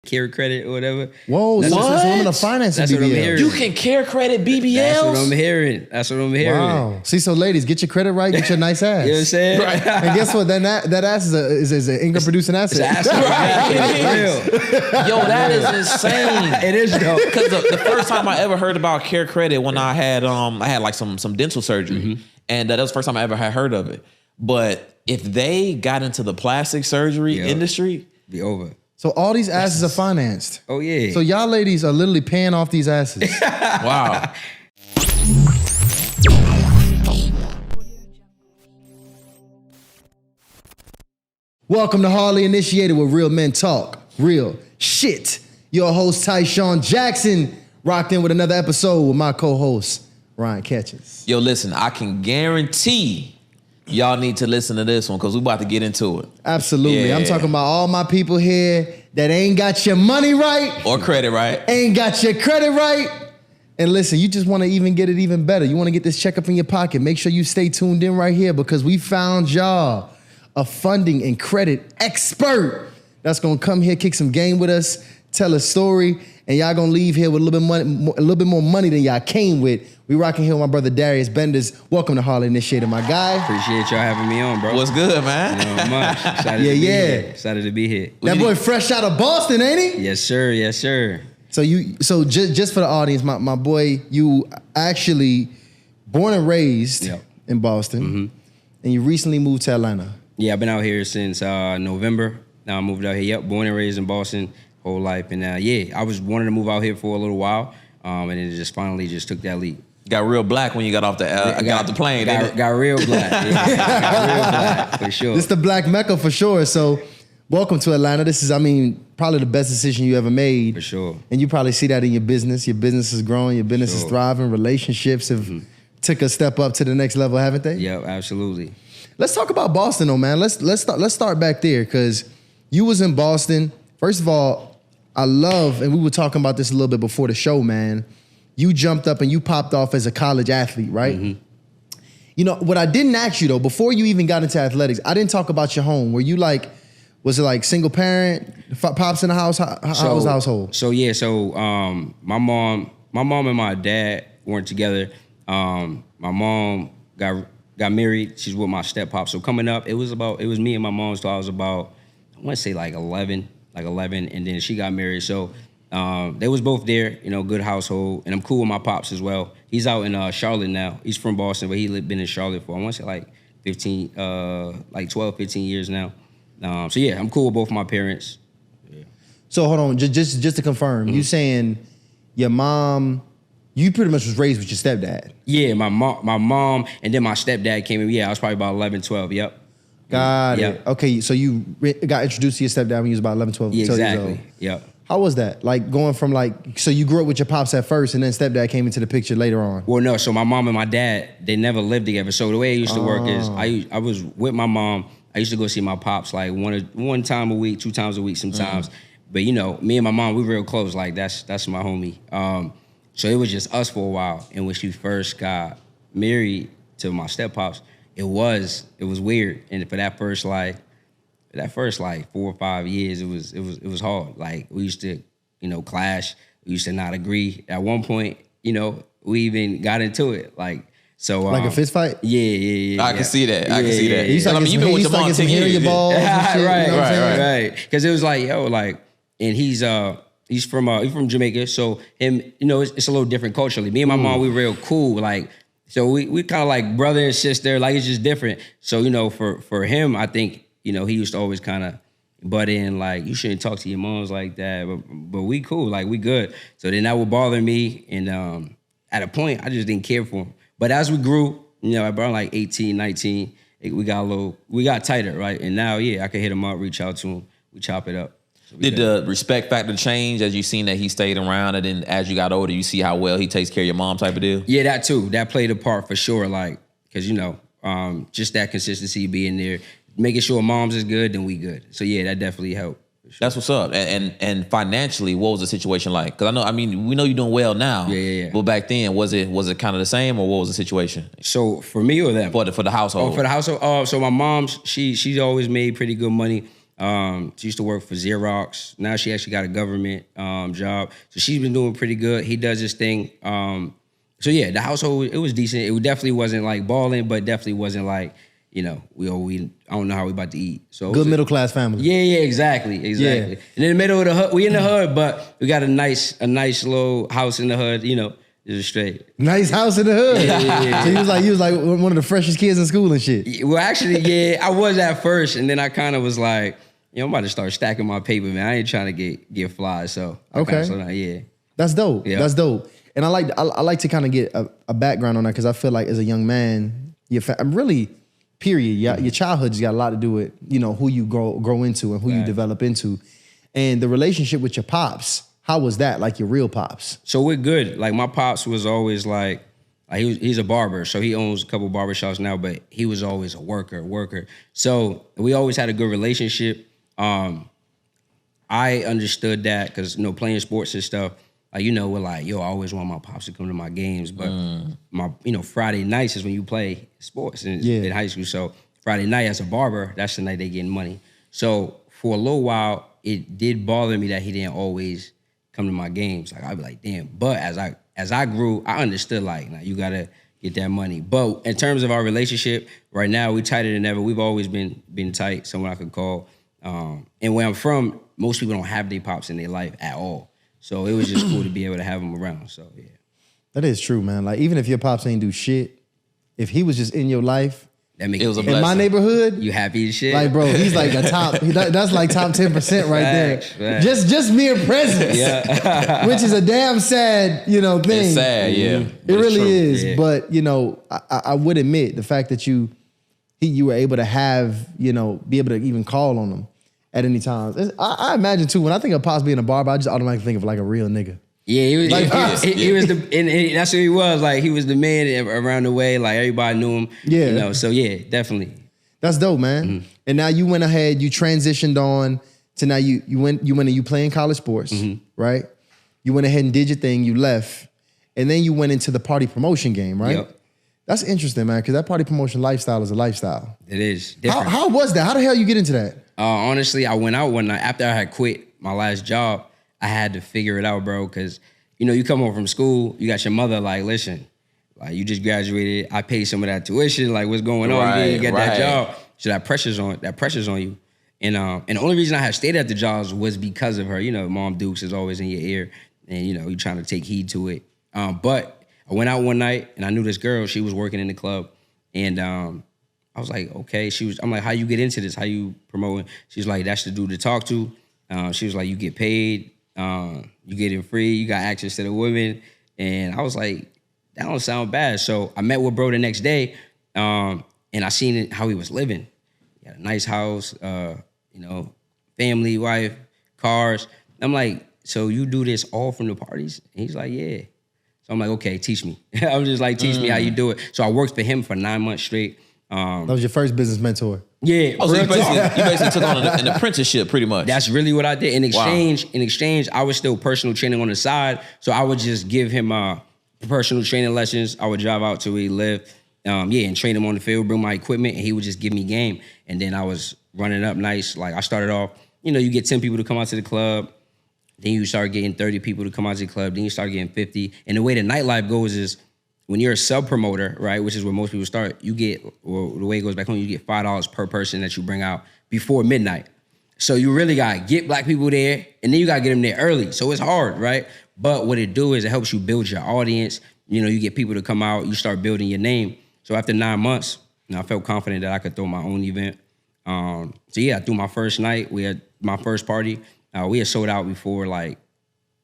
carry credit or whatever. Whoa, so some of the financing That's what I'm hearing. You can care credit BBLs? That's what I'm hearing. Wow. See, so ladies, get your credit right, get your nice ass. You know what I'm saying? Right. And guess what? That ass is an income producing asset. It's an asset. Right. Real. Yo, that is insane. It is though. Because the first time I ever heard about care credit when I had like some dental surgery, and that was the first time I ever had heard of it. But if they got into the plastic surgery industry, Be over. So all these asses are financed. Oh yeah. So y'all ladies are literally paying off these asses. wow. Welcome to Hardly Initiated, where real men talk real shit. Your host, Tyshawn Jackson, rocked in with another episode with my co-host, Ryan Catchings. Yo, listen, I can guarantee y'all need to listen to this one because we're about to get into it. Absolutely. Yeah. I'm talking about all my people here that ain't got your money right. Or credit, right? Ain't got your credit right. And listen, you just want to even get it even better. You want to get this check up in your pocket. Make sure you stay tuned in right here because we found y'all a funding and credit expert that's going to come here, kick some game with us, tell a story, and y'all going to leave here with a little bit more money than y'all came with. We rocking here with my brother Darius Benders. Welcome to Hardly Initiated, my guy. Appreciate y'all having me on, bro. What's good, man? You know, much. Excited to be here. Excited to be here. That boy fresh out of Boston, ain't he? Yes, sir. Yes, sir. So just for the audience, my boy, you actually born and raised in Boston, and you recently moved to Atlanta. Yeah, I've been out here since November. Now I moved out here. Yep, born and raised in Boston, whole life. And I was wanting to move out here for a little while, and then just finally just took that leap. Got real black when you got off the plane. Got real black. Yeah, got real black for sure. This the Black Mecca for sure. So welcome to Atlanta. This is, probably the best decision you ever made. For sure. And you probably see that in your business. Your business is growing. Your business is thriving. Relationships have took a step up to the next level, haven't they? Yeah, absolutely. Let's talk about Boston, though, man. Let's start back there because you was in Boston. First of all, I love, and we were talking about this a little bit before the show, man. You jumped up and you popped off as a college athlete, right? Mm-hmm. You know, what I didn't ask you, though, before you even got into athletics, I didn't talk about your home. Were you was it like single parent, pops in the house? How was the household? So my mom and my dad weren't together. My mom got married. She's with my step pop. So coming up, it was me and my mom. So I was about, I want to say like 11, and then she got married. So they was both there, good household, and I'm cool with my pops as well. He's out in Charlotte now. He's from Boston, but been in Charlotte for, I want to say like 12, 15 years now. So yeah, I'm cool with both my parents. Yeah. So hold on, just to confirm, you saying your mom, you pretty much was raised with your stepdad? Yeah, my mom, and then my stepdad came in. Yeah, I was probably about 11, 12. Yep. Got it. Okay, so you got introduced to your stepdad when you was about 11, 12 yeah, years exactly. old. Yep. How was that? Like going from so you grew up with your pops at first and then stepdad came into the picture later on? Well, no, so my mom and my dad, they never lived together. So the way it used to work is I was with my mom. I used to go see my pops like one time a week, 2 times a week sometimes. But me and my mom, we real close. Like that's my homie. So it was just us for a while. And when she first got married to my step pops, it was weird. And for that first 4 or 5 years, it was hard. Like we used to, clash. We used to not agree. At one point, we even got into it. So like a fist fight? Yeah. I can see that. I can see that. You've been with your mom 10 years. Right. Because it was and he's from Jamaica, so him, it's a little different culturally. Me and my mom, we real cool, so we kind of like brother and sister, it's just different. So for him, I think he used to always kind of butt in, you shouldn't talk to your moms like that, but we cool, we good. So then that would bother me, and at a point, I just didn't care for him. But as we grew, about 18, 19, we got tighter, right? And now, I can hit him up, reach out to him, we chop it up. So did the respect factor change as you seen that he stayed around, and then as you got older, you see how well he takes care of your mom type of deal? Yeah, that too. That played a part for sure, because, just that consistency being there, making sure mom's is good, then we good. So yeah, that definitely helped. Sure. That's what's up. And financially, what was the situation like? Because we know you're doing well now. Yeah. But back then, was it kind of the same, or what was the situation? So for me or them? For the household. For the household. So my mom, she's always made pretty good money. She used to work for Xerox. Now she actually got a government job. So she's been doing pretty good. He does his thing. So yeah, the household, it was decent. It definitely wasn't like balling, but definitely wasn't like, we I don't know how we about to eat. So Good middle class family. Yeah, exactly. Yeah. And in the middle of the hood, we in the hood, but we got a nice little house in the hood, just straight. Nice house in the hood. Yeah. So you was like one of the freshest kids in school and shit. Well, actually, yeah, I was at first, and then I kind of was like, I'm about to start stacking my paper, man. I ain't trying to get fly, so Okay. Yeah. That's dope. Yeah. That's dope. And I like to kind of get a background on that because I feel like as a young man, really, period, your childhood's got a lot to do with, who you grow into and who you develop into. And the relationship with your pops, how was that? Like your real pops? So we're good. Like my pops was always like he's a barber, so he owns a couple barbershops now, but he was always a worker. So we always had a good relationship. I understood that because, playing sports and stuff, we're like, I always want my pops to come to my games, but my, Friday nights is when you play sports in high school. So Friday night as a barber, that's the night they getting money. So for a little while, it did bother me that he didn't always come to my games. Like I'd be like, damn. But as I grew, I understood like, now you gotta get that money. But in terms of our relationship, right now we tighter than ever. We've always been tight. Someone I could call. And where I'm from, most people don't have their pops in their life at all. So it was just cool to be able to have them around. So yeah. That is true, man. Like even if your pops ain't do shit, if he was just in your life, that makes it was a in blessing. my neighborhood, you happy as shit. like bro, he's like a top. That's like top 10% right Facts. there. Just mere presence, which is a damn sad, thing. It's sad, yeah. It really is. Yeah. But I would admit the fact that you were able to have, be able to even call on them at any time. I imagine too, when I think of Pops being a barber, I just automatically think of like a real nigga. Yeah, he was. Like, he was and that's who he was. Like he was the man around the way. Like everybody knew him. Yeah. So yeah, definitely. That's dope, man. Mm-hmm. And now you went ahead, you transitioned on to now you went and you playing college sports, right? You went ahead and did your thing, you left, and then you went into the party promotion game, right? Yep. That's interesting, man, because that party promotion lifestyle is a lifestyle. It is different. How was that? How the hell you get into that? Honestly, I went out one night after I had quit my last job. I had to figure it out, bro, because you come home from school, you got your mother like, listen, like you just graduated, I paid some of that tuition, like what's going on? You get that job, so that pressure's on you. And the only reason I had stayed at the jobs was because of her. Mom Dukes is always in your ear, and you're trying to take heed to it. But I went out one night and I knew this girl. She was working in the club, and I was like, okay. I'm like, how you get into this? How you promoting? She's like, that's the dude to talk to. She was like, you get paid. You get it free, you got access to the women. And I was like, that don't sound bad. So I met with bro the next day, and I seen how he was living. He had a nice house, family, wife, cars. I'm like, so you do this all from the parties? And he's like, yeah. So I'm like, okay, teach me. I was just like, teach me how you do it. So I worked for him for 9 months straight. That was your first business mentor. Yeah. Oh, so you basically took on an apprenticeship pretty much. That's really what I did. In exchange, I was still personal training on the side. So I would just give him personal training lessons. I would drive out to where he lived, and train him on the field, bring my equipment, and he would just give me game. And then I was running up nice. Like I started off, you get 10 people to come out to the club. Then you start getting 30 people to come out to the club. Then you start getting 50. And the way the nightlife goes is, when you're a sub promoter, right, which is where most people start, you get, or the way it goes back home, you get $5 per person that you bring out before midnight. So you really got to get black people there, and then you got to get them there early. So it's hard, right? But what it do is it helps you build your audience. You get people to come out, you start building your name. So after 9 months, I felt confident that I could throw my own event. I threw my first night. We had my first party. We had sold out before like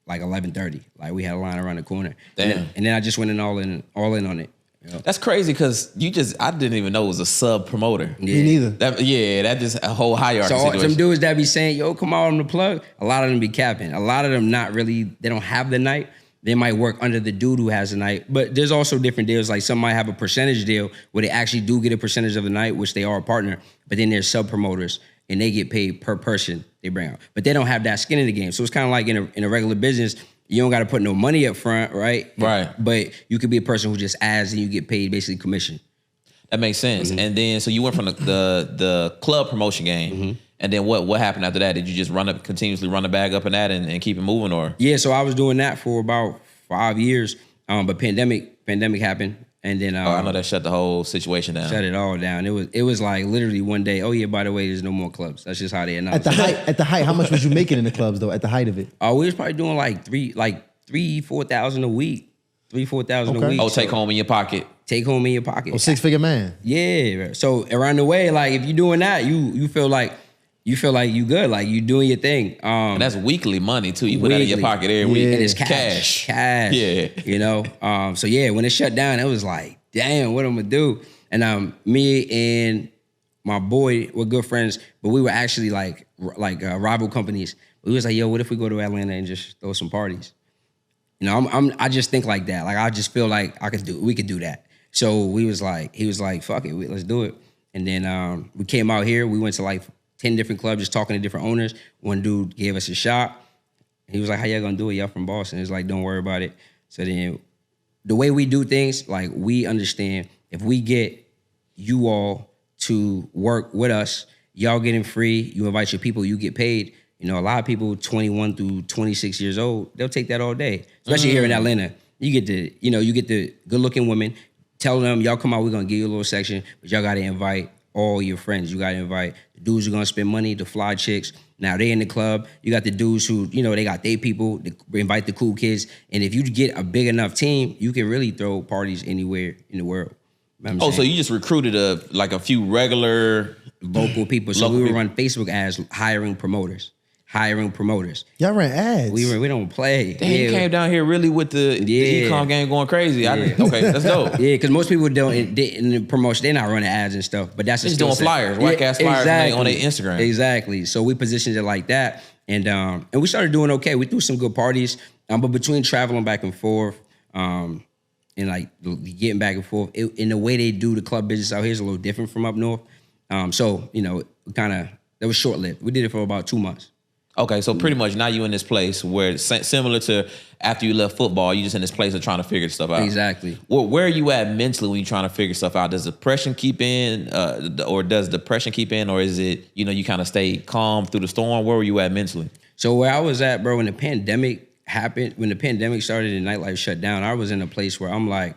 11:30. Like we had a line around the corner. Damn. And then I just went all in on it. That's crazy because I didn't even know it was a sub promoter. Me neither. That just a whole hierarchy So situation. some dudes that be saying, yo, come on the plug, a lot of them be capping. A lot of them not really, they don't have the night. They might work under the dude who has the night. But there's also different deals. Like some might have a percentage deal where they actually do get a percentage of the night, which they are a partner. But then there's sub promoters and they get paid per person they bring out. But they don't have that skin in the game. So it's kind of like in a regular business, you don't got to put no money up front, right? Right. But you could be a person who just adds and you get paid basically commission. That makes sense. And then so you went from the club promotion game. And then what happened after that? Did you just continuously run the bag up and that and keep it moving, or? Yeah, so I was doing that for about 5 years. But pandemic happened, and then I know that shut the whole situation down. Shut it all down. It was like literally one day. Oh yeah, by the way, there's no more clubs. That's just how they announced. At the height, how much was you making in the clubs though? At the height of it? Oh, we was probably doing like 4,000 a week. 4,000 a week. Oh, take home in your pocket. Take home in your pocket. Oh, 6-figure man. Yeah. So around the way, like if you're doing that, you feel like you good, like you doing your thing. And that's weekly money too. You put that in your pocket every week. And it's cash. Yeah. You know? So yeah, when it shut down, it was like, damn, what I'm gonna do? And me and my boy were good friends, but we were actually like rival companies. We was like, yo, what if we go to Atlanta and just throw some parties? You know, I just think like that. Like I just feel like we could do that. So he was like, fuck it, let's do it. And then we came out here. We went to like 10 different clubs, just talking to different owners. One dude gave us a shot. He was like, how y'all gonna do it? Y'all from Boston. It's like, don't worry about it. So then the way we do things, like we understand if we get you all to work with us, y'all getting free, you invite your people, you get paid. You know, a lot of people 21 through 26 years old, they'll take that all day. Especially here in Atlanta. You get the good looking women, tell them, y'all come out, we're gonna give you a little section, but y'all gotta invite all your friends. You gotta invite the dudes who are gonna spend money, the fly chicks. Now they in the club. You got the dudes who, you know, they got their people, they invite the cool kids. And if you get a big enough team, you can really throw parties anywhere in the world. So you just recruited a few regular local people. So we would run Facebook ads hiring promoters. Y'all ran ads. We don't play. Damn, you came down here really with the e-com game going crazy. Yeah. Okay, that's dope. Yeah, because most people don't in the promotion, they're not running ads and stuff. But that's just doing flyers, whack ass flyers on their Instagram. Exactly. So we positioned it like that, and we started doing okay. We threw some good parties, but between traveling back and forth, and like getting back and forth, in the way they do the club business out here is a little different from up north. So you know, that was short lived. We did it for about 2 months. Okay, so pretty much now you in this place where similar to after you left football, you just in this place of trying to figure stuff out. Exactly. Where are you at mentally when you're trying to figure stuff out? Does depression keep in, or is it, you know, you kind of stay calm through the storm? Where were you at mentally? So where I was at, bro, when the pandemic happened, when the pandemic started and nightlife shut down, I was in a place where I'm like,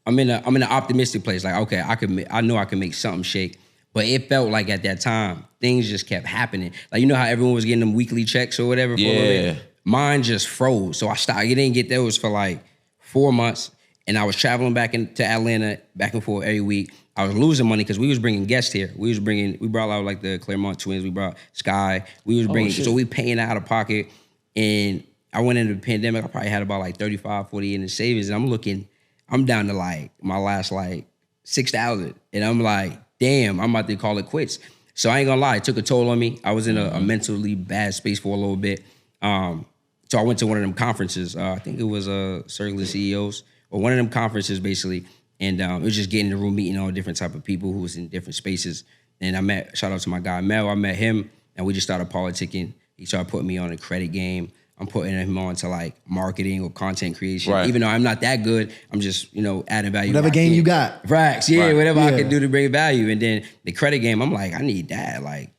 I'm in an optimistic place. Like, okay, I know I can make something shake. But it felt like at that time, things just kept happening. Like, you know how everyone was getting them weekly checks or whatever for a little bit? Mine just froze. So I didn't get those for like 4 months. And I was traveling back into Atlanta, back and forth every week. I was losing money because we was bringing guests here. We brought out like the Claremont twins. We brought Sky. We was bringing, so we paying out of pocket. And I went into the pandemic. I probably had about like 35, 40 in the savings. And I'm down to like my last like 6,000. And I'm like, damn, I'm about to call it quits. So I ain't gonna lie, it took a toll on me. I was in a mentally bad space for a little bit. So I went to one of them conferences. I think it was Circle of CEOs, or one of them conferences basically. And it was just getting in the room, meeting all different type of people who was in different spaces. And shout out to my guy Mel, I met him and we just started politicking. He started putting me on a credit game. I'm putting him on to like marketing or content creation. Right. Even though I'm not that good, I'm just, you know, adding value. Whatever game you got. Right. Yeah, whatever I can do to bring value. And then the credit game, I'm like, I need that. Like,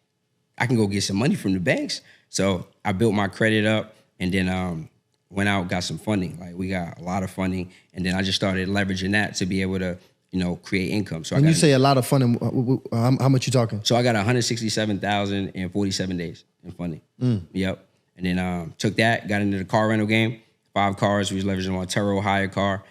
I can go get some money from the banks. So I built my credit up and then went out, got some funding. Like, we got a lot of funding. And then I just started leveraging that to be able to, you know, create income. So when you say a lot of funding, how much you talking? So I got 167,000 in 47 days in funding. Yep. And then took that, got into the car rental game. 5 cars, we was leveraging on Turo, hire car.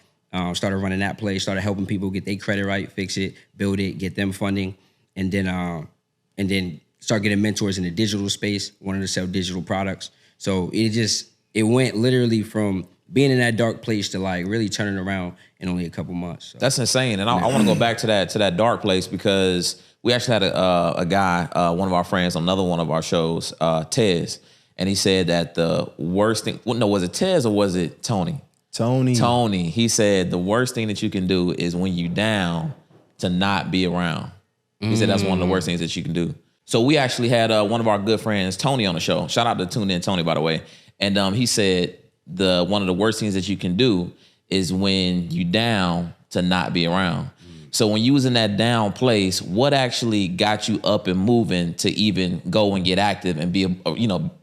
Started running that place, started helping people get their credit right, fix it, build it, get them funding. And then start getting mentors in the digital space, wanted to sell digital products. So it went literally from being in that dark place to like really turning around in only a couple months. So. That's insane. And I want to go back to that dark place because we actually had a guy, one of our friends on another one of our shows, Tez. And he said that the worst thing, was it Tez or was it Tony? Tony. He said the worst thing that you can do is when you down to not be around. He said that's one of the worst things that you can do. So we actually had one of our good friends, Tony, on the show. Shout out to Tune In Tony, by the way. And he said one of the worst things that you can do is when you down to not be around. So when you was in that down place, what actually got you up and moving to even go and get active and be,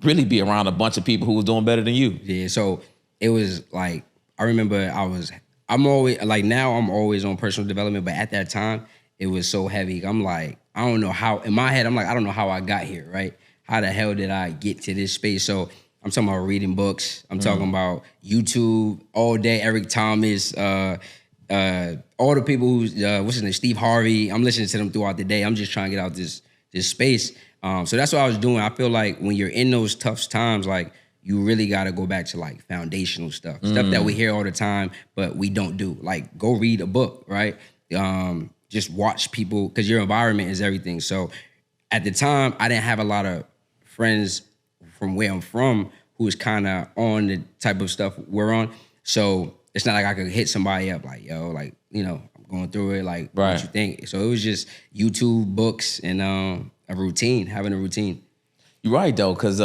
really be around a bunch of people who was doing better than you? Yeah, so it was like, I remember I'm always, like now I'm always on personal development, but at that time, it was so heavy. I'm like, I don't know how, in my head, I'm like, I don't know how I got here, right? How the hell did I get to this space? So I'm talking about reading books. I'm talking about YouTube all day, Eric Thomas, all the people who's, what's his name, Steve Harvey. I'm listening to them throughout the day. I'm just trying to get out this space. So that's what I was doing. I feel like when you're in those tough times, like you really got to go back to like foundational stuff that we hear all the time, but we don't do. Like go read a book, right? Just watch people, because your environment is everything. So at the time, I didn't have a lot of friends from where I'm from who was kind of on the type of stuff we're on. So it's not like I could hit somebody up like, yo, like, I'm going through it, like, what you think? So it was just YouTube, books, and a routine, having a routine. You're right, though, because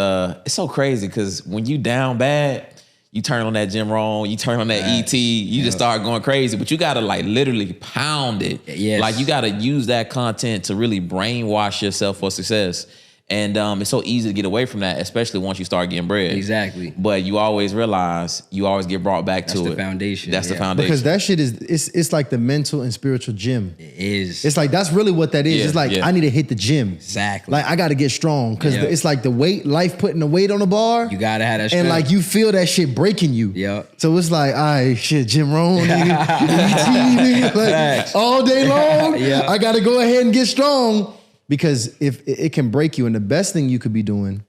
it's so crazy, because when you down bad, you turn on that Jim Rohn, you turn on that ET, you just start going crazy. But you got to, like, literally pound it. Yes. Like, you got to use that content to really brainwash yourself for success. And it's so easy to get away from that, especially once you start getting bread. Exactly. But you always realize, you always get brought back to it. That's the foundation. That's the foundation. Because that shit it's like the mental and spiritual gym. It is. It's like, that's really what that is. It's like, I need to hit the gym. Exactly. Like, I got to get strong, because it's like the weight, life putting the weight on the bar. You got to have that strength. And like, you feel that shit breaking you. Yep. So it's like, all right, shit, Jim Rohn, nigga, ET, nigga, like, all day long, I got to go ahead and get strong. Because if it can break you, and the best thing you could be doing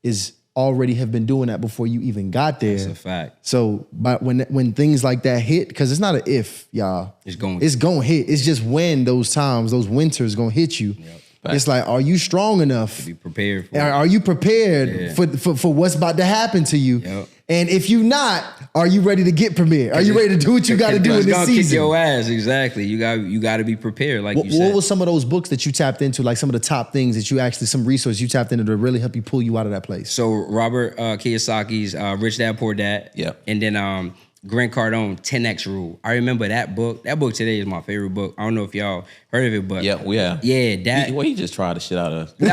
is already have been doing that before you even got there. That's a fact. So but when things like that hit, because it's not an if, y'all. It's going to hit. It's just when those times, those winters going to hit you. Yep. It's like, are you strong enough? To be prepared for it. Are you prepared for what's about to happen to you? Yep. And if you not, are you ready to get prepared? Are you ready to do what you got to do in this season? Kick your ass, exactly. You got to be prepared, like you said. What was some of those books that you tapped into, like some of the top things that you actually, some resources you tapped into to really help you pull you out of that place? So Robert Kiyosaki's Rich Dad Poor Dad. Yep. And then Grant Cardone, 10X Rule. I remember that book. That book today is my favorite book. I don't know if y'all heard of it, but Yeah. that. He just tried the shit out of us. Right.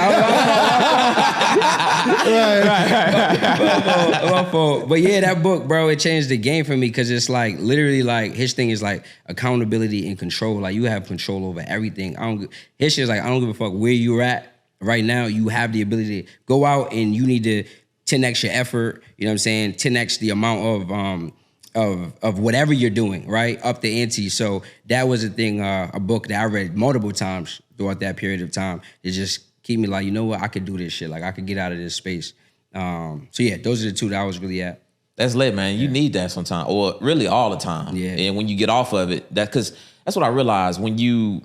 But yeah, that book, bro, it changed the game for me, because it's like literally like his thing is like accountability and control. Like you have control over everything. His shit is like, I don't give a fuck where you're at right now. You have the ability to go out and you need to 10X your effort. You know what I'm saying? 10X the amount of whatever you're doing, right? Up the ante. So that was a thing, a book that I read multiple times throughout that period of time. It just keep me like, you know what? I could do this shit. Like I could get out of this space. So yeah, those are the two that I was really at. That's lit, man. You need that sometimes, or really all the time. Yeah. And when you get off of it, because that's what I realized, when you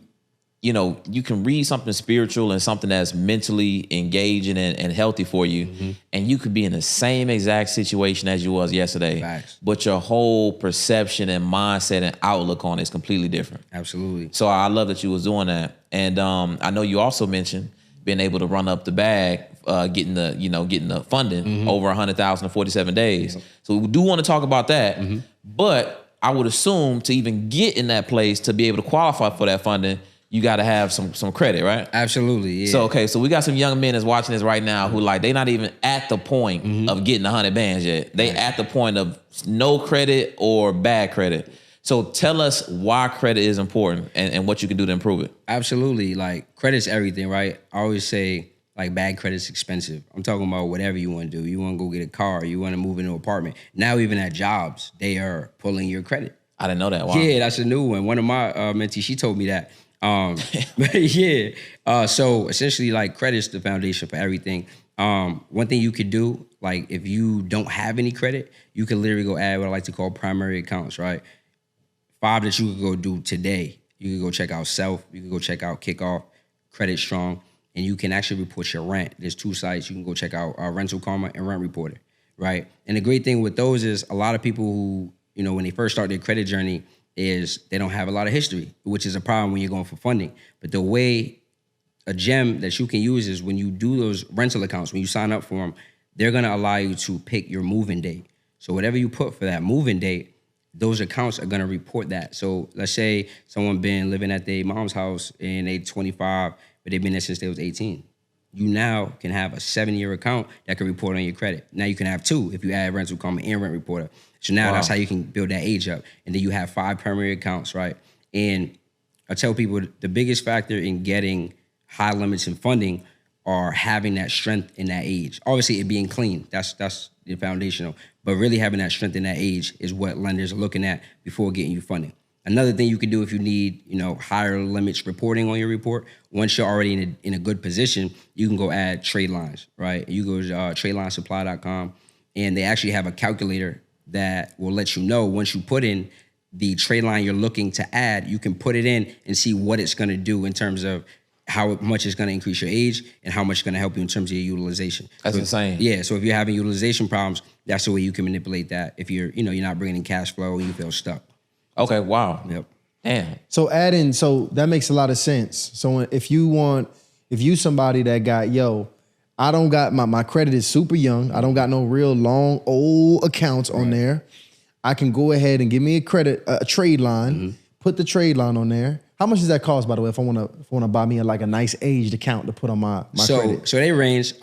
can read something spiritual and something that's mentally engaging and healthy for you, and you could be in the same exact situation as you was yesterday. Facts. But your whole perception and mindset and outlook on it is completely different. Absolutely. So I love that you was doing that. And I know you also mentioned being able to run up the bag, getting the funding over 100,000 in 47 days. Yep. So we do want to talk about that. But I would assume to even get in that place, to be able to qualify for that funding, you got to have some credit, right? Absolutely, yeah. So, okay, so we got some young men that's watching this right now who like, they not even at the point of getting 100 bands yet. They at the point of no credit or bad credit. So tell us why credit is important and what you can do to improve it. Absolutely. Like credit's everything, right? I always say like bad credit's expensive. I'm talking about whatever you want to do. You want to go get a car, you want to move into an apartment. Now even at jobs, they are pulling your credit. I didn't know that. Wow. Yeah, that's a new one. One of my mentees, she told me that. So essentially like credit's the foundation for everything. One thing you could do, like if you don't have any credit, you can literally go add what I like to call primary accounts, right? 5 that you could go do today. You could go check out Self. You could go check out Kickoff, Credit Strong, and you can actually report your rent. There's 2 sites. You can go check out Rental Karma and Rent Reporter, right? And the great thing with those is a lot of people who, when they first start their credit journey is they don't have a lot of history, which is a problem when you're going for funding. But the way a gem that you can use is when you do those rental accounts, when you sign up for them, they're going to allow you to pick your move-in date. So whatever you put for that move-in date, those accounts are gonna report that. So let's say someone been living at their mom's house and they 25, but they've been there since they was 18. You now can have a 7-year account that can report on your credit. Now you can have 2 if you add rental comment and rent reporter. So now that's how you can build that age up. And then you have 5 primary accounts, right? And I tell people the biggest factor in getting high limits in funding are having that strength in that age. Obviously, it being clean, that's the foundational. But really having that strength in that age is what lenders are looking at before getting you funding. Another thing you can do if you need, higher limits reporting on your report, once you're already in a good position, you can go add trade lines, right? You go to tradelinesupply.com, and they actually have a calculator that will let you know once you put in the trade line you're looking to add, you can put it in and see what it's going to do in terms of how much it's going to increase your age and how much it's going to help you in terms of your utilization. That's insane. Yeah, so if you're having utilization problems, that's the way you can manipulate that. If you're not bringing in cash flow and you feel stuck. Okay, wow. Yep. Damn. So that makes a lot of sense. So if you somebody that got, I don't got my credit is super young. I don't got no real long old accounts on there. I can go ahead and give me a trade line, put the trade line on there. How much does that cost, by the way, if I wanna buy me a nice aged account to put on my credit? So they range.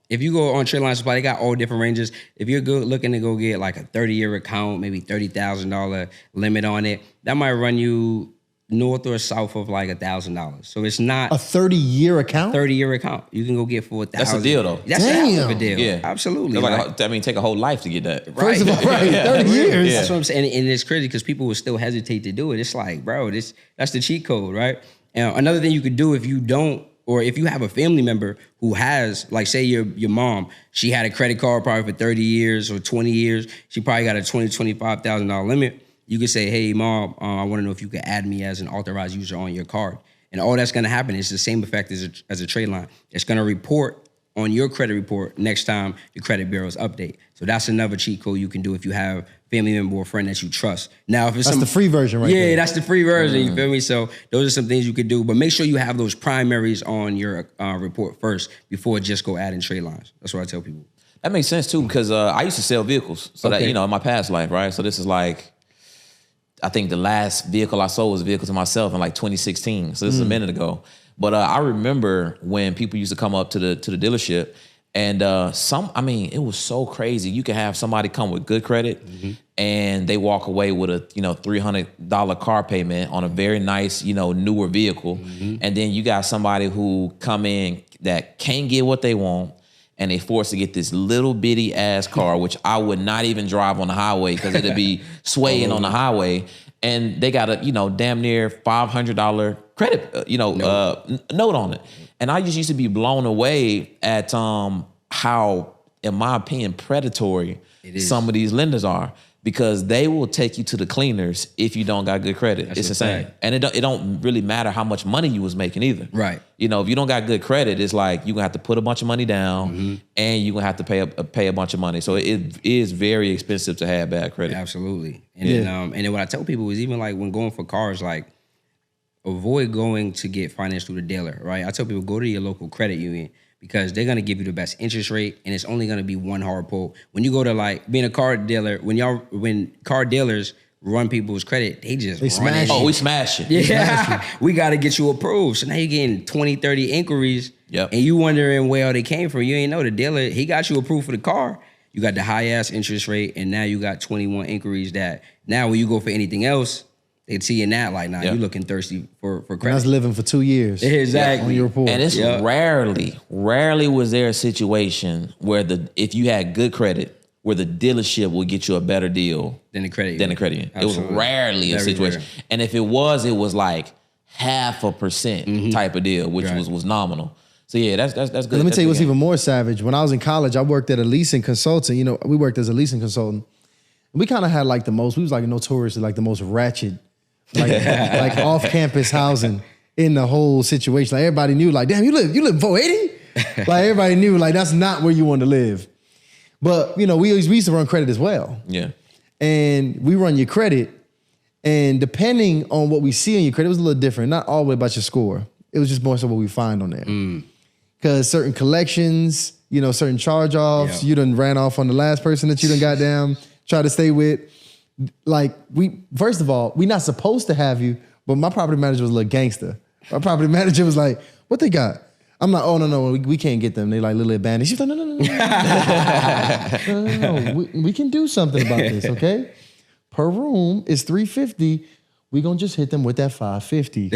If you go on Trade Line Supply, they got all different ranges. If you're looking to go get like a 30-year account, maybe $30,000 limit on it, that might run you north or south of like $1,000. So it's not a 30-year account. 30-year account. You can go get for $1,000. That's a deal though. That's a hell of a deal. Yeah, absolutely. Take a whole life to get that. First of all, 30 years. That's what I'm saying, and it's crazy because people will still hesitate to do it. It's like, bro, that's the cheat code, right? And another thing you could do if you don't, or if you have a family member who has, like, say your mom, she had a credit card probably for 30 years or 20 years. She probably got a $25,000 limit. You could say, hey, Mom, I want to know if you could add me as an authorized user on your card. And all that's going to happen is the same effect as a trade line. It's going to report on your credit report next time the credit bureaus update. So that's another cheat code you can do if you have a family member or friend that you trust. Now, if it's the free version, right? Yeah, that's the free version. You feel me? So those are some things you could do, but make sure you have those primaries on your report first before just go adding trade lines. That's what I tell people. That makes sense too, because I used to sell vehicles. So that, in my past life, right? So this is like, I think the last vehicle I sold was a vehicle to myself in like 2016. So this is a minute ago. But I remember when people used to come up to the dealership, and it was so crazy. You can have somebody come with good credit, and they walk away with a $300 car payment on a very nice newer vehicle, and then you got somebody who come in that can't get what they want, and they forced to get this little bitty ass car, which I would not even drive on the highway because it'd be swaying on the highway. And they got a, damn near $500 credit, note on it. And I just used to be blown away at how, in my opinion, predatory some of these lenders are, because they will take you to the cleaners if you don't got good credit. It's insane. And it don't really matter how much money you was making either. Right. If you don't got good credit, it's like you're gonna have to put a bunch of money down, and you're gonna have to pay a bunch of money. So it is very expensive to have bad credit. Absolutely. And then what I tell people is, even like when going for cars, like, avoid going to get financed through the dealer, right? I tell people, go to your local credit union, because they're gonna give you the best interest rate, and it's only gonna be one hard pull. When you go to like being a car dealer, when car dealers run people's credit, they smash. Oh, we smash it. Yeah, we gotta get you approved. So now you're getting 20, 30 inquiries, and you wondering where they came from. You ain't know the dealer, he got you approved for the car. You got the high ass interest rate, and now you got 21 inquiries that now when you go for anything else, they'd see in that like, you're looking thirsty for credit. That's living for 2 years. Exactly. On your report. And it's rarely was there a situation where if you had good credit, where the dealership would get you a better deal than the credit union. It was rarely a situation. Rare. And if it was like 0.5% type of deal, which was nominal. So yeah, that's good. Let me tell you what's even more savage. When I was in college, I worked at a leasing consultant. We worked as a leasing consultant. We kind of had like we was like notoriously like the most ratchet, like off-campus housing in the whole situation. Like everybody knew, like, damn, you live in 480? Like everybody knew, like, that's not where you want to live. But we used to run credit as well. Yeah. And we run your credit, and depending on what we see on your credit, it was a little different. Not all the way about your score. It was just more so what we find on there. Because certain collections, certain charge-offs, you done ran off on the last person that you done got down, try to stay with. like first of all, we not supposed to have you, but my property manager was a little gangster. My property manager was like, what they got? I'm like, oh, no, we can't get them. They like little abandoned. She's like, no. No. We can do something about this, okay? Per room is $350. We gonna just hit them with that $550.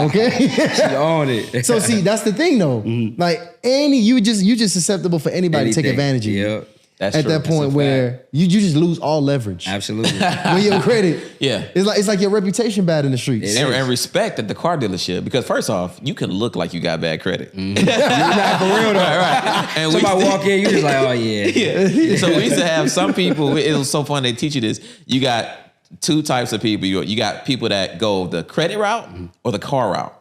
Okay? She own it. So see, that's the thing though. Mm-hmm. Like you just susceptible for anybody to take advantage of you. That's at true. that point where you just lose all leverage. Absolutely. When your credit, yeah, it's like your reputation bad in the streets. And respect at the car dealership, because first off, you can look like you got bad credit. You're not for real though. Right. And somebody walk in, you just like, oh yeah. Yeah. So we used to have some people. It was so fun. They teach you this. You got two types of people. You got people that go the credit route or the car route.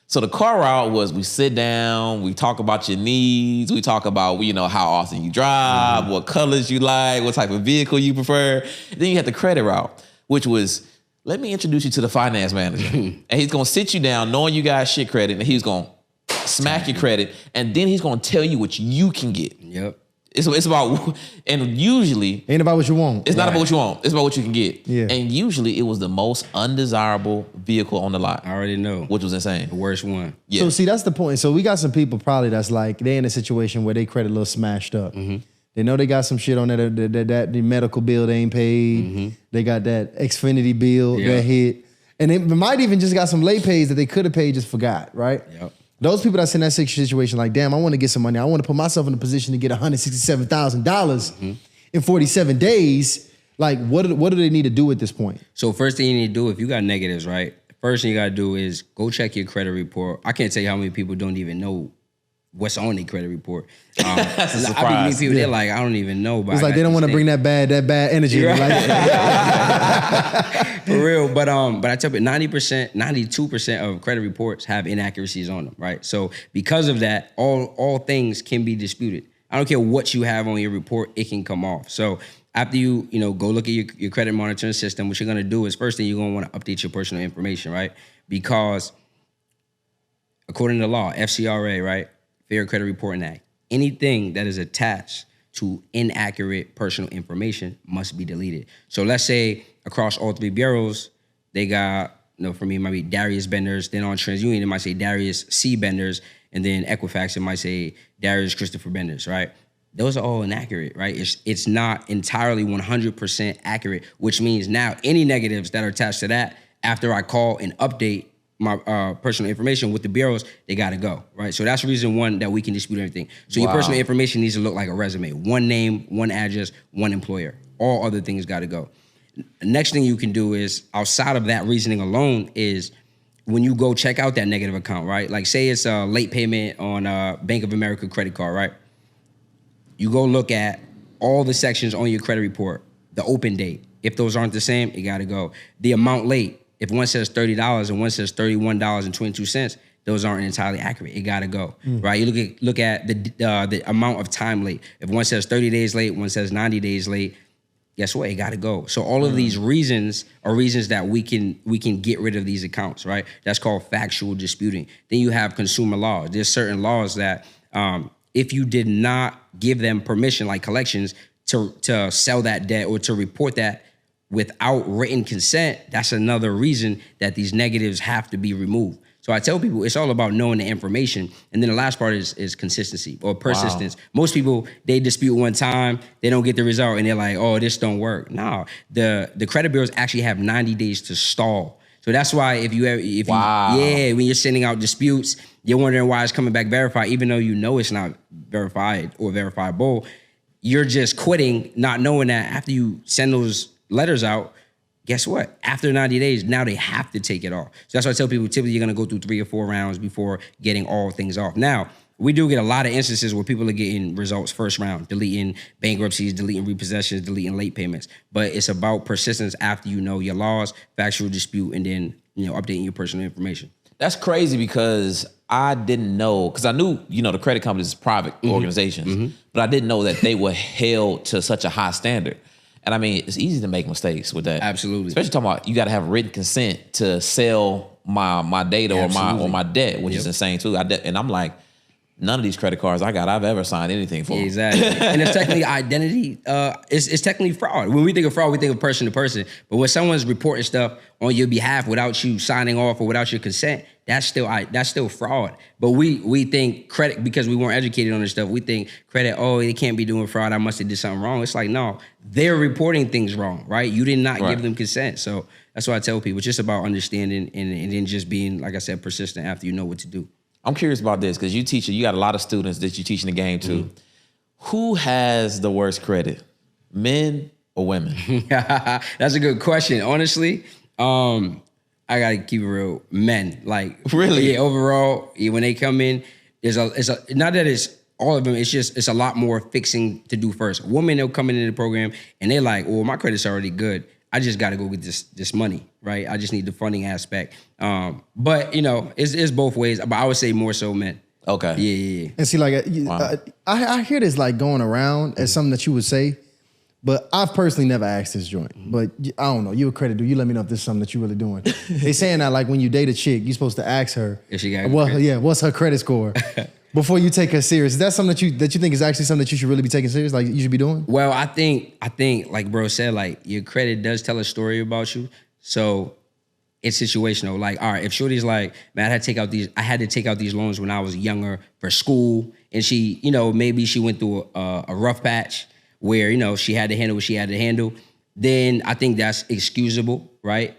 So the car route was we sit down, we talk about your needs, we talk about, how often you drive, what colors you like, what type of vehicle you prefer. Then you had the credit route, which was, let me introduce you to the finance manager. And he's going to sit you down knowing you got shit credit, and he's going to smack your credit, and then he's going to tell you what you can get. Yep. It's about, and usually ain't about what you want. It's not about what you want. It's about what you can get. Yeah. And usually it was the most undesirable vehicle on the lot. I already know. Which was insane. The worst one. Yeah. So see, that's the point. So we got some people probably that's like, they in a situation where they credit a little smashed up. Mm-hmm. They know they got some shit on that the medical bill they ain't paid. Mm-hmm. They got that Xfinity bill that hit. And they might even just got some late pays that they could have paid, just forgot, right? Yep. Those people that's in that situation, like, damn, I want to get some money. I want to put myself in a position to get $167,000 in 47 days. Like, what do they need to do at this point? So first thing you need to do, if you got negatives, right? First thing you got to do is go check your credit report. I can't tell you how many people don't even know what's on their credit report. That's a surprise. I meet people, they're like, I don't even know. But it's like they don't want to bring that bad energy. Right. For real. But I tell you, 90%, 92% of credit reports have inaccuracies on them, right? So because of that, all things can be disputed. I don't care what you have on your report, it can come off. So after you go look at your credit monitoring system, what you're gonna do is first thing you're gonna want to update your personal information, right? Because according to law, FCRA, right? Fair Credit Reporting Act, anything that is attached to inaccurate personal information must be deleted. So let's say across all three bureaus, they got, for me, it might be Darius Benders. Then on TransUnion, it might say Darius C. Benders. And then Equifax, it might say Darius Christopher Benders, right? Those are all inaccurate, right? It's not entirely 100% accurate, which means now any negatives that are attached to that, after I call and update my personal information with the bureaus, they got to go, right? So that's the reason one that we can dispute everything. So your personal information needs to look like a resume. One name, one address, one employer. All other things got to go. Next thing you can do is, outside of that reasoning alone, is when you go check out that negative account, right? Like say it's a late payment on a Bank of America credit card, right? You go look at all the sections on your credit report, the open date. If those aren't the same, it got to go. The amount late. If one says $30 and one says $31.22, those aren't entirely accurate. It got to go, right? You look at the amount of time late. If one says 30 days late, one says 90 days late, guess what? It got to go. So all of these reasons are reasons that we can get rid of these accounts, right? That's called factual disputing. Then you have consumer laws. There's certain laws that if you did not give them permission, like collections, to sell that debt or to report that without written consent, that's another reason that these negatives have to be removed. So I tell people it's all about knowing the information. And then the last part is consistency or persistence. Wow. Most people, they dispute one time, they don't get the result, and they're like, oh, this don't work. No, the credit bureaus actually have 90 days to stall. So that's why when you're sending out disputes, you're wondering why it's coming back verified, even though you know it's not verified or verifiable. You're just quitting, not knowing that after you send those letters out, guess what? After 90 days, now they have to take it off. So that's why I tell people, typically you're gonna go through 3 or 4 rounds before getting all things off. Now, we do get a lot of instances where people are getting results first round, deleting bankruptcies, deleting repossessions, deleting late payments. But it's about persistence after you know your laws, factual dispute, and then updating your personal information. That's crazy because I didn't know, because I knew, the credit companies is private organizations, but I didn't know that they were held to such a high standard. And I mean, it's easy to make mistakes with that. Absolutely. Especially talking about you got to have written consent to sell my data or my debt, which is insane too. And I'm like, none of these credit cards I've ever signed anything for. Exactly. And it's technically identity, it's technically fraud. When we think of fraud, we think of person to person. But when someone's reporting stuff on your behalf without you signing off or without your consent, that's still fraud. But we think credit, because we weren't educated on this stuff, we think credit, oh, they can't be doing fraud, I must have did something wrong. It's like, no, they're reporting things wrong, right? You did not give them consent. So that's why I tell people, it's just about understanding and then just being, like I said, persistent after you know what to do. I'm curious about this because you got a lot of students that you teach in the game too. Who has the worst credit, men or women? That's a good question. Honestly, I gotta keep it real. Men, like really, yeah. Overall, when they come in, it's a not that it's all of them. It's a lot more fixing to do first. Women, they'll come into the program and they're like, well, my credit's already good. I just got to go get this money, right? I just need the funding aspect. But, you know, it's both ways. But I would say more so men. Okay. Yeah. And see, like, I hear this, like, going around as something that you would say, but I've personally never asked this joint. But I don't know. You a credit dude. You let me know if this is something that you're really doing. They saying that, like, when you date a chick, you're supposed to ask her, if she got what's her credit score? Before you take her serious. Is that something that you think is actually something that you should really be taking serious? Like you should be doing? Well, I think like bro said, like your credit does tell a story about you. So it's situational. Like, all right, if shorty's like, man, I had to take out these loans when I was younger for school, and she, you know, maybe she went through a rough patch where, you know, she had to handle what she had to handle, then I think that's excusable, right?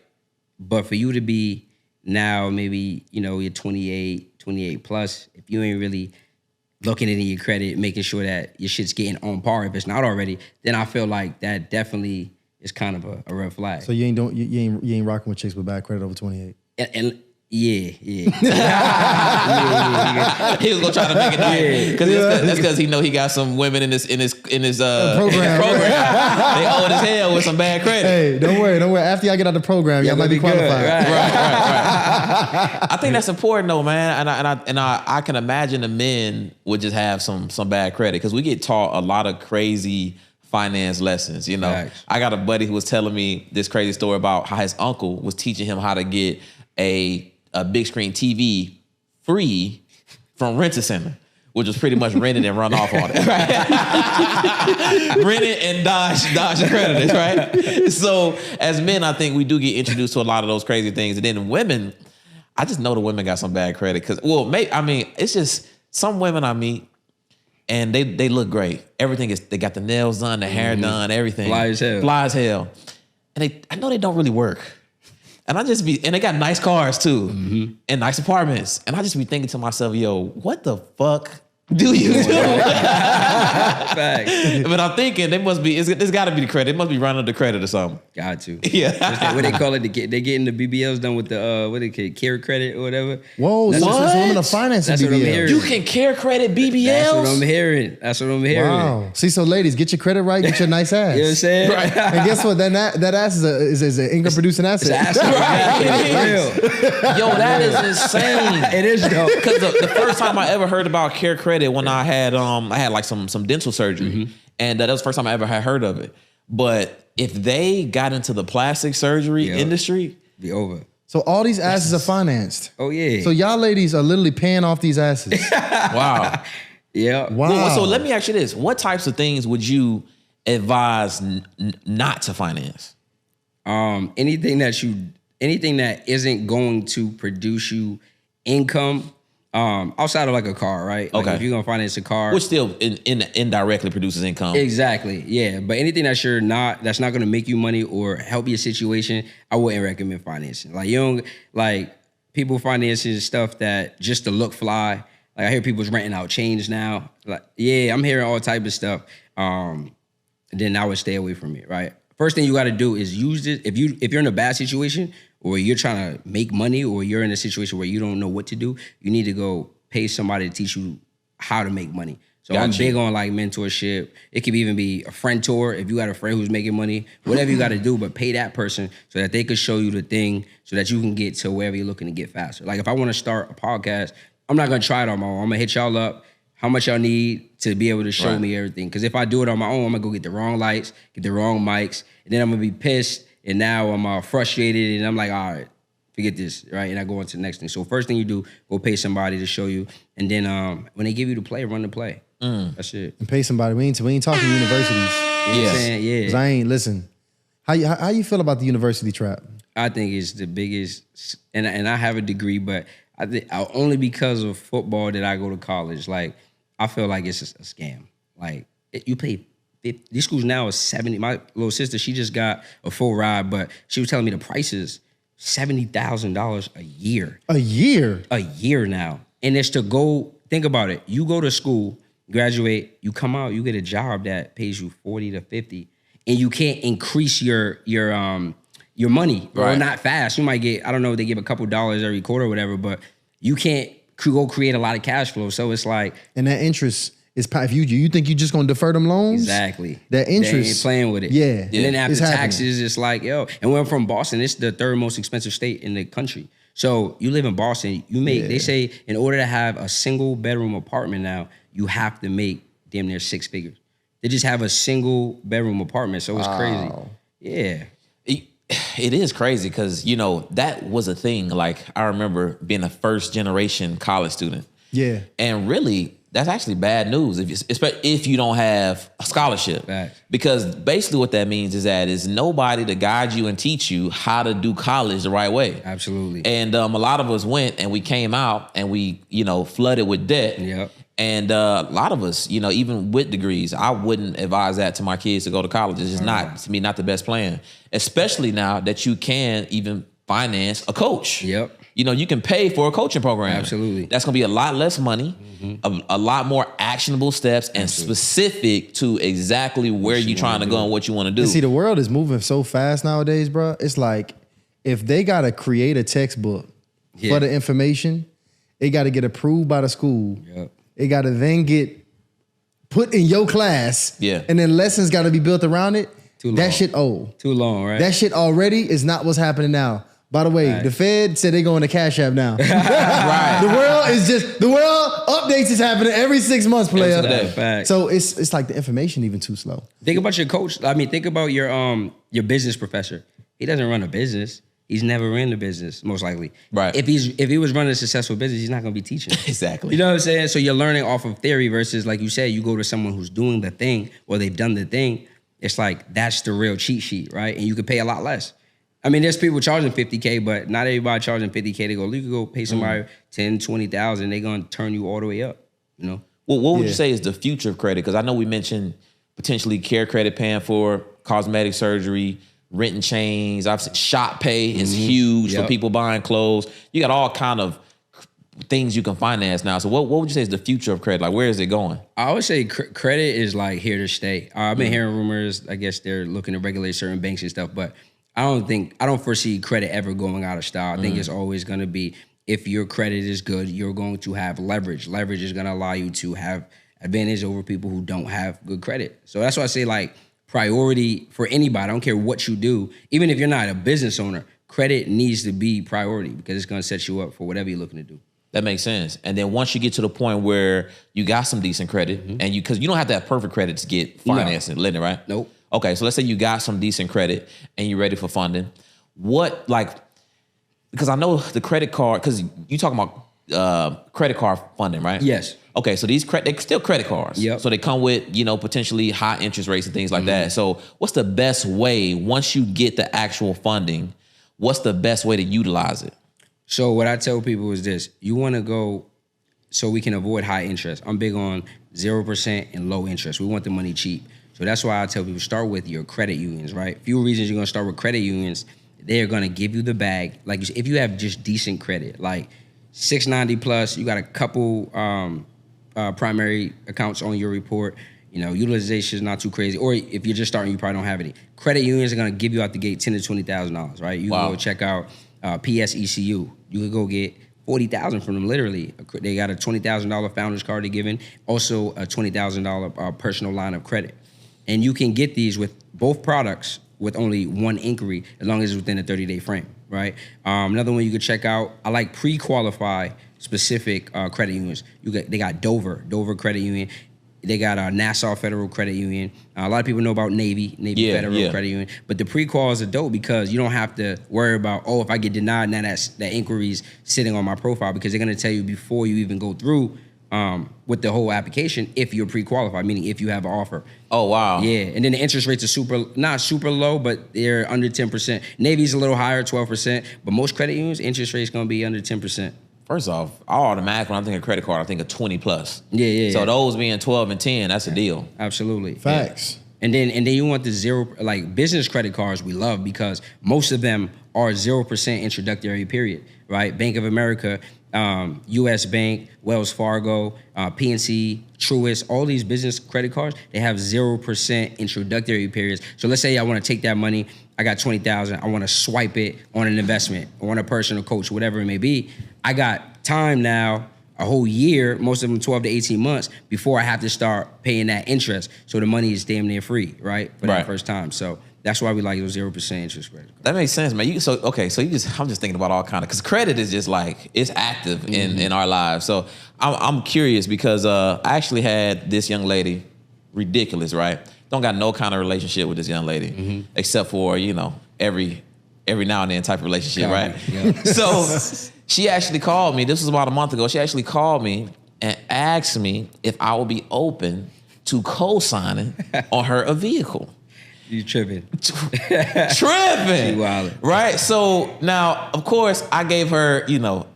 But for you to be now, maybe, you know, you're 28 plus, if you ain't really looking into your credit, making sure that your shit's getting on par if it's not already, then I feel like that definitely is kind of a red flag. So you ain't rocking with chicks with bad credit over 28. And yeah. He was gonna try to make it because that's because he know he got some women in his program. They old as hell with some bad credit. Hey, don't worry. After y'all get out the program, y'all might be qualified. Right. I think that's important though, man. And I can imagine the men would just have some bad credit because we get taught a lot of crazy finance lessons. You know, Thanks. I got a buddy who was telling me this crazy story about how his uncle was teaching him how to get a big screen TV free from Rent-A-Center, which was pretty much rented and run off on it. Right? Rented and dodge the creditors, right? So as men, I think we do get introduced to a lot of those crazy things. And then women, I just know the women got some bad credit because, it's just some women I meet and they look great. Everything they got the nails done, the hair done, everything. Fly as hell. And I know they don't really work. And and they got nice cars too, and nice apartments. And I just be thinking to myself, yo, what the fuck do you do? But I'm thinking it's got to be the credit. It must be running the credit or something. Got to. Yeah. What they call it? They getting the BBLs done with the what they call it, care credit or whatever. Whoa, that's what? Women are financing That's BBLs. what I'm hearing. You can care credit BBLs? That's what I'm hearing. Wow. See, so ladies, get your credit right, get your nice ass. You know what I'm saying? Right. And guess what? That ass is an income producing asset. It's real. Yo, that is insane. It is though. Because the first time I ever heard about care credit when I had like some dental surgery, and that was the first time I ever had heard of it. But if they got into the plastic surgery industry, be over. So all these asses are financed. Oh yeah. So y'all ladies are literally paying off these asses. Wow. Yeah. Wow. Well, so let me ask you this: what types of things would you advise not to finance? Anything that isn't going to produce you income. Outside of like a car, right? Like okay. If you're gonna finance a car, which still indirectly produces income. Exactly. Yeah. But anything that's not gonna make you money or help your situation, I wouldn't recommend financing. Like people financing stuff that just to look fly. Like I hear people's renting out chains now. Like, yeah, I'm hearing all type of stuff. Then I would stay away from it, right? First thing you gotta do is use it. If you're in a bad situation, or you're trying to make money, or you're in a situation where you don't know what to do, you need to go pay somebody to teach you how to make money. So I'm big on like mentorship. It could even be a friend tour. If you got a friend who's making money, whatever you got to do, but pay that person so that they could show you the thing so that you can get to wherever you're looking to get faster. Like if I want to start a podcast, I'm not going to try it on my own. I'm going to hit y'all up, how much y'all need to be able to show me everything. Because if I do it on my own, I'm going to go get the wrong lights, get the wrong mics, and then I'm going to be pissed. And now I'm frustrated and I'm like, all right, forget this, right? And I go on to the next thing. So first thing you do, go pay somebody to show you. And then when they give you the play, run the play. That's it. And pay somebody. We ain't talking universities. You know what I'm saying? Yeah. 'Cause I ain't, listen, how you feel about the university trap? I think it's the biggest, and I have a degree, but I think only because of football did I go to college. Like, I feel like it's a scam. Like, you pay 50, these schools now is 70. My little sister, she just got a full ride, but she was telling me the price is $70,000 a year. A year? A year now. And it's to go, think about it. You go to school, graduate, you come out, you get a job that pays you 40 to 50, and you can't increase your money, or right. not fast. You might get, I don't know, they give a couple dollars every quarter or whatever, but you can't go create a lot of cash flow. So it's like, and that interest is, if you think you just gonna defer them loans? Exactly. That interest, they ain't playing with it. Yeah. And then after it's taxes, it's like, yo. And we're from Boston. It's the third most expensive state in the country. So you live in Boston. You make. They say in order to have a single bedroom apartment now, you have to make damn near 6 figures. They just have a single bedroom apartment. So it's crazy. Yeah. It is crazy because, you know, that was a thing. Like, I remember being a first generation college student. Yeah. And really, that's actually bad news especially if you don't have a scholarship. Facts. Because basically what that means is that is nobody to guide you and teach you how to do college the right way. Absolutely. And a lot of us went and we came out and we, you know, flooded with debt. Yep. And a lot of us, you know, even with degrees, I wouldn't advise that to my kids to go to college. It's just not, to me, not the best plan. Especially now that you can even finance a coach. Yep. You know, you can pay for a coaching program. Absolutely. That's going to be a lot less money, a lot more actionable steps, and specific to exactly where you're trying to go and what you want to do. And see, the world is moving so fast nowadays, bro. It's like, if they got to create a textbook for the information, it got to get approved by the school. Yep. It got to then get put in your class. Yeah. And then lessons got to be built around it. Too long. That shit old. Too long, right? That shit already is not what's happening now. By the way, the Fed said they going to Cash App now. Right. The world updates is happening every 6 months, player. Fact. So it's like the information even too slow. Think about your coach. I mean, think about your business professor. He doesn't run a business. He's never ran a business, most likely. Right. If he was running a successful business, he's not going to be teaching. Exactly. You know what I'm saying? So you're learning off of theory versus, like you said, you go to someone who's doing the thing or they've done the thing. It's like, that's the real cheat sheet, right? And you could pay a lot less. I mean, there's people charging $50K, but not everybody charging $50K. They go, you could go pay somebody $10,000, $20,000. They're going to turn you all the way up, you know? Well, what would you say is the future of credit? Because I know we mentioned potentially care credit paying for cosmetic surgery, rent and chains. I've seen shop pay is huge for people buying clothes. You got all kind of things you can finance now. So what would you say is the future of credit? Like, where is it going? I would say credit is like here to stay. I've been hearing rumors. I guess they're looking to regulate certain banks and stuff, but I don't foresee credit ever going out of style. I think it's always going to be, if your credit is good, you're going to have leverage. Leverage is going to allow you to have advantage over people who don't have good credit. So that's why I say, like, priority for anybody. I don't care what you do. Even if you're not a business owner, credit needs to be priority because it's going to set you up for whatever you're looking to do. That makes sense. And then once you get to the point where you got some decent credit, and because you don't have to have perfect credit to get financing and lending, right? Nope. Okay, so let's say you got some decent credit and you're ready for funding. Because I know the credit card, because you talking about credit card funding, right? Yes. Okay, so they're still credit cards. Yep. So they come with, you know, potentially high interest rates and things like that. So what's the best way, once you get the actual funding, what's the best way to utilize it? So what I tell people is this: you want to go so we can avoid high interest. I'm big on 0% and low interest. We want the money cheap. So that's why I tell people, start with your credit unions, right? Few reasons you're going to start with credit unions. They're going to give you the bag. Like, if you have just decent credit, like 690 plus, you got a couple primary accounts on your report, you know, utilization is not too crazy. Or if you're just starting, you probably don't have any. Credit unions are going to give you out the gate $10,000 to $20,000, right? You can go check out PSECU. You could go get $40,000 from them, literally. They got a $20,000 founder's card they're giving, also a $20,000 personal line of credit. And you can get these with both products with only one inquiry, as long as it's within a 30-day frame, right? Another one you could check out, I like pre-qualify specific credit unions. They got Dover Credit Union. They got Nassau Federal Credit Union. A lot of people know about Navy Federal Credit Union. But the pre-quals are dope because you don't have to worry about, if I get denied, now that inquiry's sitting on my profile, because they're going to tell you before you even go through with the whole application if you're pre-qualified, meaning if you have an offer. Oh, wow. Yeah, and then the interest rates are not super low, but they're under 10%. Navy's a little higher, 12%, but most credit unions, interest rate's going to be under 10%. First off, automatically when I think of credit card, I think of 20 plus. Yeah. So those being 12 and 10, that's a deal. Absolutely. Facts. Yeah. And then you want the zero, like business credit cards we love because most of them are 0% introductory period, right? Bank of America, US Bank, Wells Fargo, PNC, Truist, all these business credit cards, they have 0% introductory periods. So let's say I want to take that money, I got $20,000, I want to swipe it on an investment or on a personal coach, whatever it may be. I got time now, a whole year, most of them 12 to 18 months, before I have to start paying that interest. So the money is damn near free, right? For that first time. So that's why we like those 0% interest credit cards. That makes sense, man. I'm just thinking about all kind of, because credit is just like, it's active in our lives. So I'm curious because I actually had this young lady, ridiculous, right? Don't got no kind of relationship with this young lady, except for, every now and then type of relationship, right? Yeah. So she actually called me, this was about a month ago, she actually called me and asked me if I would be open to co-signing on her a vehicle. You tripping. Tripping. Right? So now, of course, I gave her,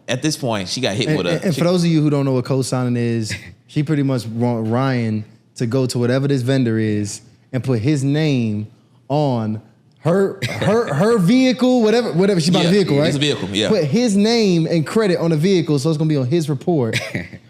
at this point, she got hit with a... And for those of you who don't know what co-signing is, she pretty much want Ryan to go to whatever this vendor is and put his name on her vehicle, whatever she bought a vehicle, right? It's a vehicle, yeah. Put his name and credit on the vehicle, so it's gonna be on his report,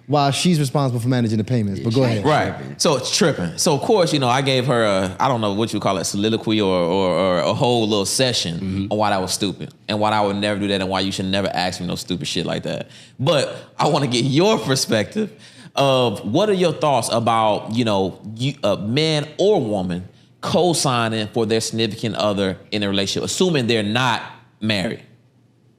while she's responsible for managing the payments. But go ahead. Right. So it's tripping. So of course, I gave her I don't know what you call it, soliloquy or a whole little session on why that was stupid and why I would never do that and why you should never ask me no stupid shit like that. But I want to get your perspective of what are your thoughts about, a man or woman co-signing for their significant other in a relationship, assuming they're not married?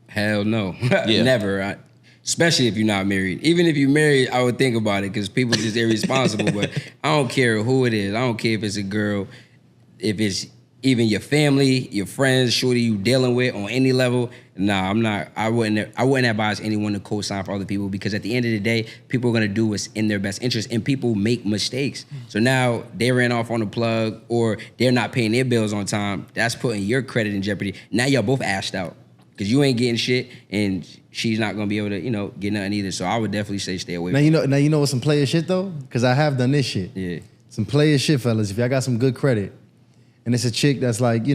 Hell no. Never. Especially if you're not married. Even if you're married, I would think about it because people just irresponsible. But I don't care who it is. I don't care if it's a girl, if it's even your family, your friends, shorty you dealing with on any level. Nah, I'm not. I wouldn't advise anyone to co-sign for other people because at the end of the day, people are gonna do what's in their best interest, and people make mistakes. So now they ran off on the plug, or they're not paying their bills on time. That's putting your credit in jeopardy. Now y'all both ashed out because you ain't getting shit, and she's not gonna be able to, get nothing either. So I would definitely say stay away. Now you know what's some player shit though, because I have done this shit. Yeah, some player shit, fellas. If y'all got some good credit, and it's a chick that's like,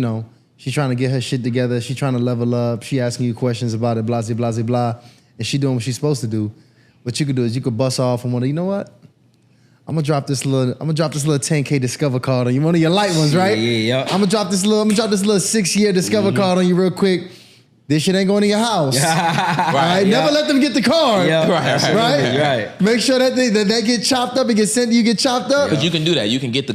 she's trying to get her shit together. She's trying to level up. She asking you questions about it, blah, blah, blah, blah. And she doing what she's supposed to do. What you could do is you could bust off and you know what? I'm gonna drop this little 10K Discover card on you. One of your light ones, right? Yeah. I'm gonna drop this little 6-year Discover card on you real quick. This shit ain't going to your house. Right? Never let them get the card. Right? Make sure that that get chopped up and get sent to you, get chopped up. Because you can do that. You can get the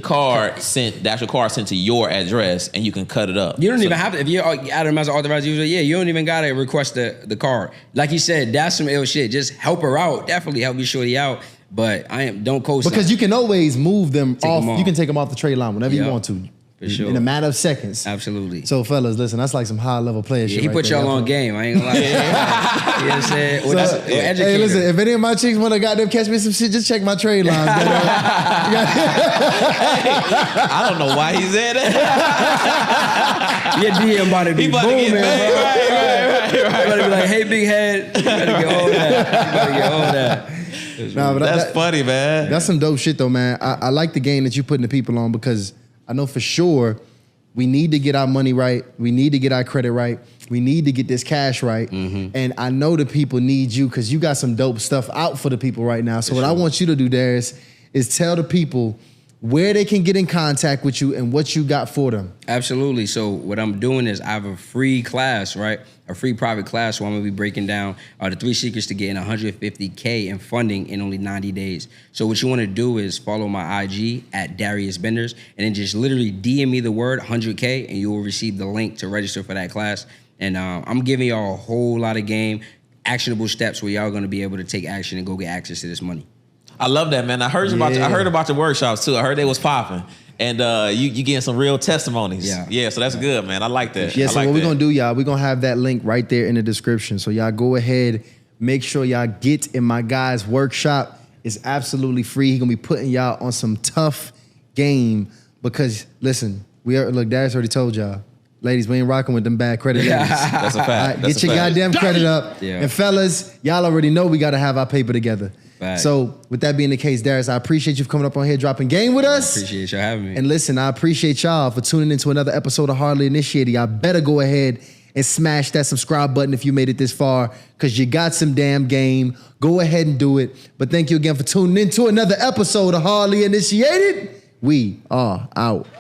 actual card sent to your address, and you can cut it up. You don't even have to, if you're Adam as an authorized user, you don't even gotta request the card. Like you said, that's some ill shit. Just help her out. Definitely help your shorty out. But don't co-sign. Because you can always move them off. You can take them off the trade line whenever you want to. For sure. In a matter of seconds. Absolutely. So, fellas, listen, that's like some high-level player shit. He put y'all on game. I ain't gonna lie. You know what I'm saying? Hey, listen, if any of my chicks want to goddamn catch me some shit, just check my trade lines. I don't know why he said that. Your DM about to be booming, bro. Right. You about to be like, hey, big head. You better get all that. Nah, but that's funny, man. That's some dope shit, though, man. I like the game that you putting the people on because I know for sure we need to get our money right. We need to get our credit right. We need to get this cash right. And I know the people need you because you got some dope stuff out for the people right now. So what I want you to do, Darius, is tell the people where they can get in contact with you and what you got for them. Absolutely. So what I'm doing is I have a free class, right? A free private class where I'm gonna be breaking down the 3 secrets to getting $150K in funding in only 90 days. So what you wanna do is follow my IG at Darius Benders and then just literally DM me the word 100K and you will receive the link to register for that class. And I'm giving y'all a whole lot of game, actionable steps where y'all gonna be able to take action and go get access to this money. I love that, man. I heard about your workshops too. I heard they was popping. And you getting some real testimonies. Yeah. So that's good, man. I like that. Yeah, so what we're gonna do, y'all, we're gonna have that link right there in the description. So y'all go ahead, make sure y'all get in my guy's workshop. It's absolutely free. He's gonna be putting y'all on some tough game because listen, Darius already told y'all. Ladies, we ain't rocking with them bad credit ladies. That's a fact. Get your goddamn credit up. Yeah. And fellas, y'all already know we gotta have our paper together. Right. So with that being the case, Darius, I appreciate you for coming up on here, dropping game with us. Appreciate you having me. And listen, I appreciate y'all for tuning into another episode of Hardly Initiated. Y'all better go ahead and smash that subscribe button if you made it this far, because you got some damn game. Go ahead and do it. But thank you again for tuning into another episode of Hardly Initiated. We are out.